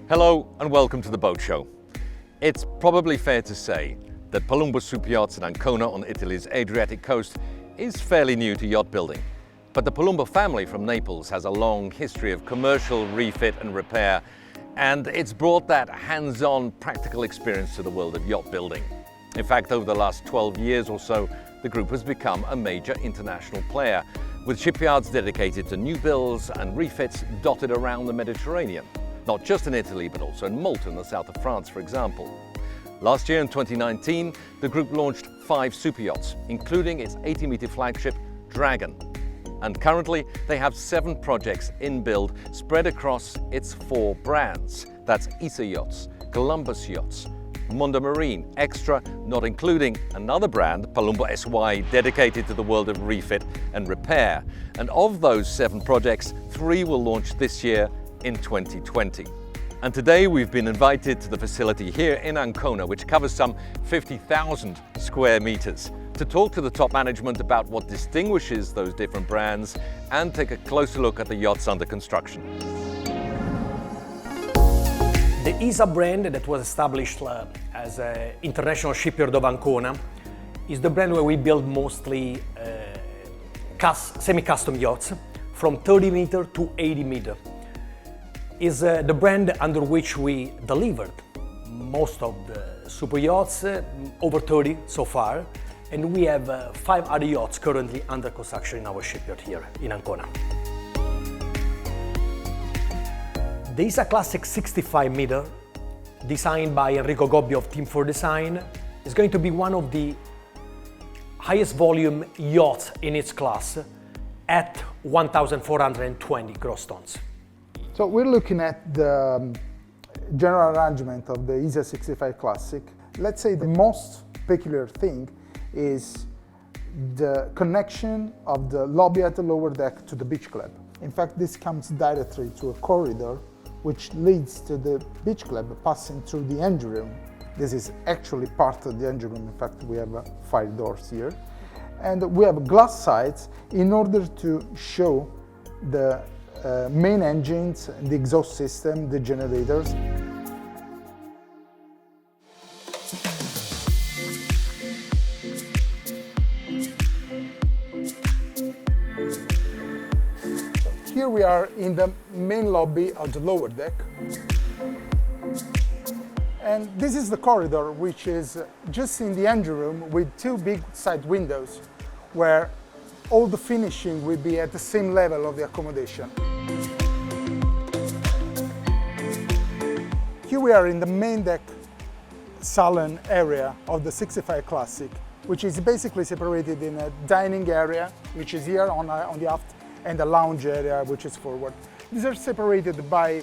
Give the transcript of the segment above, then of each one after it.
Hello and welcome to the Boat Show. It's probably fair to say that Palumbo Superyachts in Ancona on Italy's Adriatic coast is fairly new to yacht building. But the Palumbo family from Naples has a long history of commercial refit and repair, and it's brought that hands-on practical experience to the world of yacht building. In fact, over the last 12 years or so, the group has become a major international player, with shipyards dedicated to new builds and refits dotted around the Mediterranean. Not just in Italy, but also in Malta in the south of France, for example. Last year in 2019, the group launched 5 superyachts, including its 80-meter flagship, Dragon. And currently, they have 7 projects in build spread across its 4 brands. That's Isa Yachts, Columbus Yachts, Mondo Marine, Extra, not including another brand, Palumbo SY, dedicated to the world of refit and repair. And of those 7 projects, 3 will launch this year in 2020. And today we've been invited to the facility here in Ancona, which covers some 50,000 square meters, to talk to the top management about what distinguishes those different brands and take a closer look at the yachts under construction. The ISA brand that was established as an international shipyard of Ancona is the brand where we build mostly semi-custom yachts from 30 meter to 80 meter. Is the brand under which we delivered most of the super yachts, over 30 so far, and we have 5 other yachts currently under construction in our shipyard here in Ancona. The ISA Classic 65 meter, designed by Enrico Gobbi of Team 4 Design, is going to be one of the highest volume yachts in its class at 1,420 gross tons. So we're looking at the general arrangement of the ISA 65 Classic. Let's say the most peculiar thing is the connection of the lobby at the lower deck to the beach club. In fact, this comes directly to a corridor which leads to the beach club, passing through the engine room. This is actually part of the engine room. In fact, we have 5 doors here. And we have glass sides in order to show the main engines, the exhaust system, the generators. Here we are in the main lobby of the lower deck. And this is the corridor, which is just in the engine room with 2 big side windows, where all the finishing will be at the same level of the accommodation. Here we are in the main deck salon area of the 65 Classic, which is basically separated in a dining area, which is here on the aft, and a lounge area, which is forward. These are separated by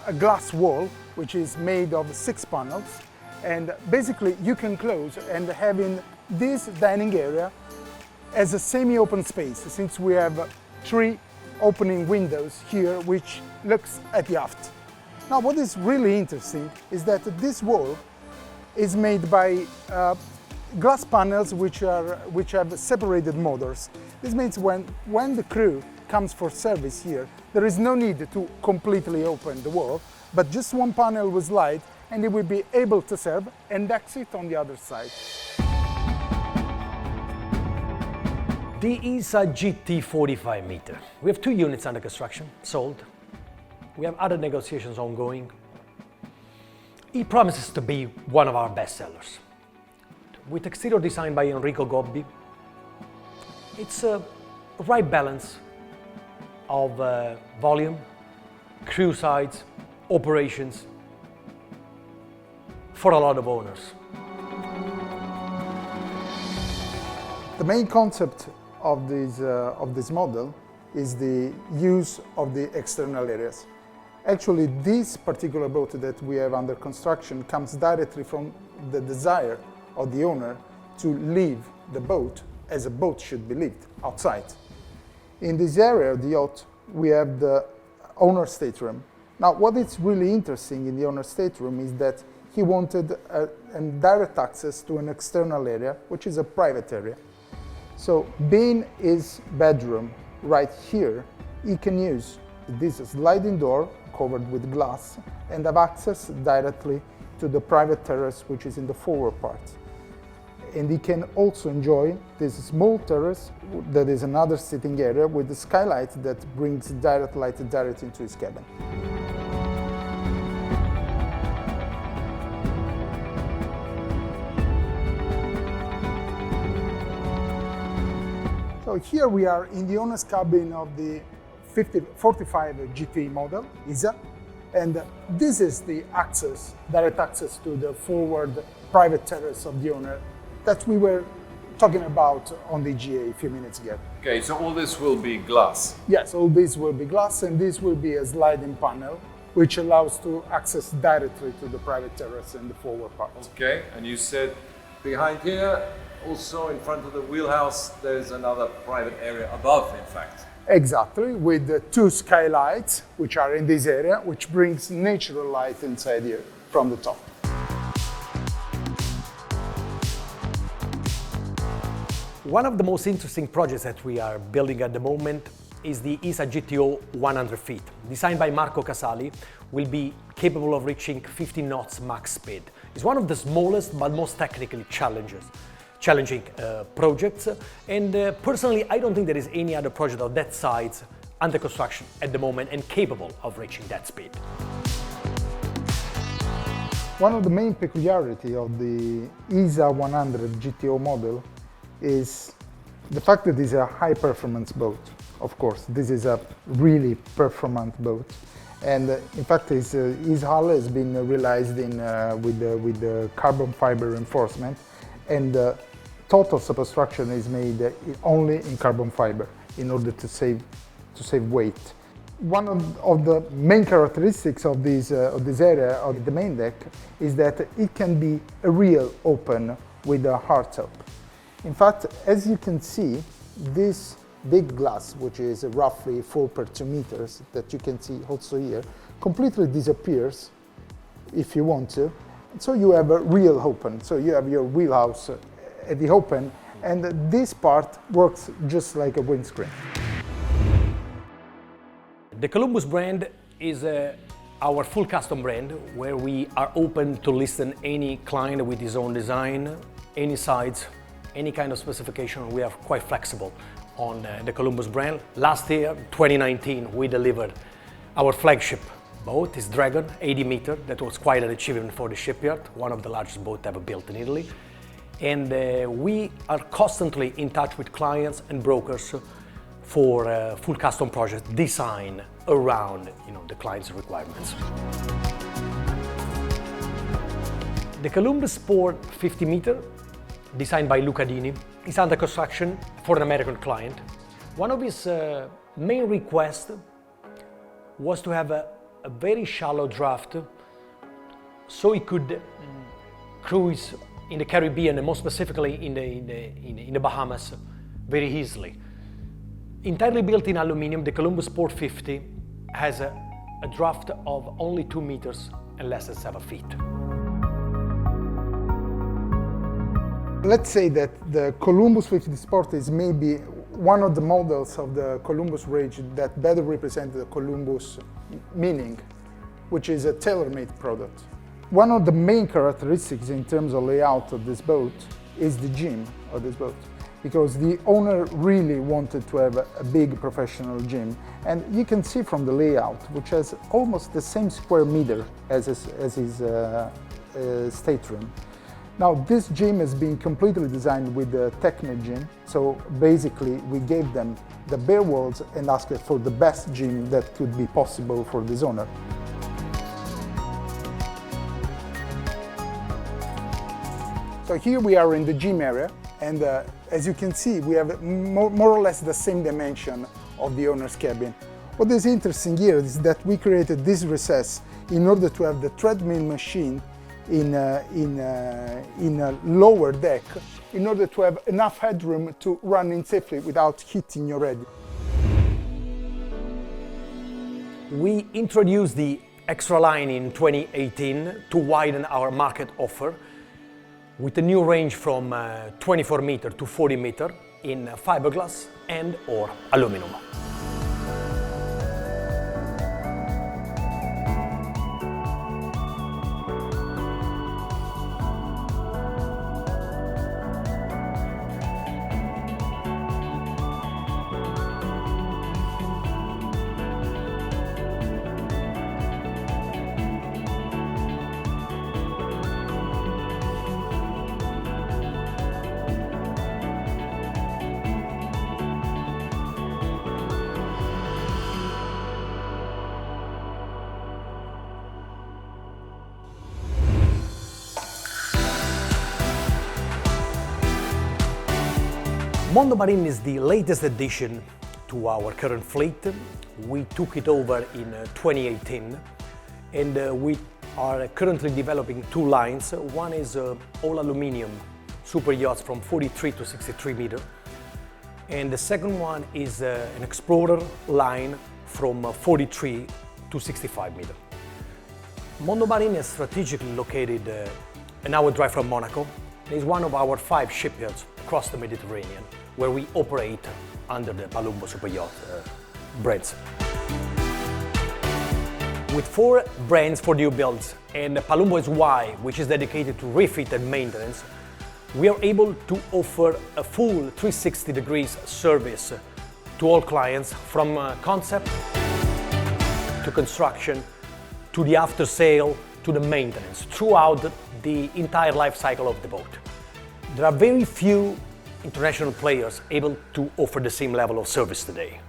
a glass wall, which is made of 6 panels, and basically you can close, and having this dining area as a semi-open space, since we have 3 opening windows here, which looks at the aft. Now, what is really interesting is that this wall is made by glass panels which have separated motors. This means when the crew comes for service here, there is no need to completely open the wall, but just one panel will slide and it will be able to serve and exit on the other side. The ISA GT 45 meter. We have 2 units under construction, sold. We have other negotiations ongoing. It promises to be one of our best sellers. With exterior design by Enrico Gobbi, it's a right balance of volume, crew size, operations for a lot of owners. The main concept of this model is the use of the external areas. Actually, this particular boat that we have under construction comes directly from the desire of the owner to leave the boat as a boat should be lived, outside. In this area of the yacht, we have the owner's stateroom. Now, what is really interesting in the owner's stateroom is that he wanted a direct access to an external area, which is a private area. So, being his bedroom right here, he can use this sliding door covered with glass and have access directly to the private terrace, which is in the forward part. And he can also enjoy this small terrace that is another sitting area with the skylight that brings direct light directly into his cabin. So here we are in the owner's cabin of the 45 GT model, ISA, and this is the access, direct access to the forward private terrace of the owner that we were talking about on the GA a few minutes ago. Okay, so all this will be glass. Yes, all this will be glass, and this will be a sliding panel which allows to access directly to the private terrace and the forward part. Okay, and you said behind here, also in front of the wheelhouse, there's another private area above, in fact. Exactly, with the two skylights which are in this area, which brings natural light inside here from the top. One of the most interesting projects that we are building at the moment is the ISA GTO 100 feet. Designed by Marco Casali, will be capable of reaching 50 knots max speed. It's one of the smallest but most technically challenging projects, and personally I don't think there is any other project of that size under construction at the moment and capable of reaching that speed. One of the main peculiarities of the ISA 100 GTO model is the fact that it's a high performance boat. Of course, this is a really performant boat, and in fact his hull has been realized with the carbon fiber reinforcement, and total superstructure is made only in carbon fiber in order to save weight. One of the main characteristics of this area of the main deck is that it can be a real open with a hard top. In fact, as you can see, this big glass, which is roughly 4 per 2 meters, that you can see also here, completely disappears if you want to. So you have a real open, so you have your wheelhouse at the open, and this part works just like a windscreen. The Columbus brand is our full custom brand, where we are open to listen any client with his own design, any size, any kind of specification. We are quite flexible on the Columbus brand. Last year, 2019, we delivered our flagship boat, this Dragon, 80 meter. That was quite an achievement for the shipyard, one of the largest boats ever built in Italy. And we are constantly in touch with clients and brokers for full custom projects designed around the client's requirements. The Columbus Sport 50 meter, designed by Luca Dini, is under construction for an American client. One of his main requests was to have a very shallow draft so he could cruise in the Caribbean and more specifically in the Bahamas very easily. Entirely built in aluminum, the Palumbo Sport 50 has a draft of only 2 meters and less than 7 feet. Let's say that the Columbus 50 Sport is maybe one of the models of the Columbus range that better represent the Columbus meaning, which is a tailor-made product. One of the main characteristics in terms of layout of this boat is the gym of this boat, because the owner really wanted to have a big professional gym. And you can see from the layout, which has almost the same square meter as his stateroom. Now, this gym has been completely designed with the Technic gym. So basically, we gave them the bare walls and asked for the best gym that could be possible for this owner. So here we are in the gym area, and as you can see, we have more or less the same dimension of the owner's cabin. What is interesting here is that we created this recess in order to have the treadmill machine in a lower deck, in order to have enough headroom to run in safely without hitting your head. We introduced the Extra line in 2018 to widen our market offer with a new range from 24 meter to 40 meter in fiberglass and or aluminum. Mondo Marine is the latest addition to our current fleet. We took it over in 2018, and we are currently developing two lines. One is all aluminum super yachts from 43 to 63 meter, and the second one is an Explorer line from 43 to 65 meter. Mondo Marine is strategically located an hour drive from Monaco. It is one of our 5 shipyards across the Mediterranean where we operate under the Palumbo Superyachts brands. With 4 brands for new builds and Palumbo SY, which is dedicated to refit and maintenance, we are able to offer a full 360 degrees service to all clients, from concept to construction to the after sale to the maintenance throughout the entire life cycle of the boat. There are very few international players able to offer the same level of service today.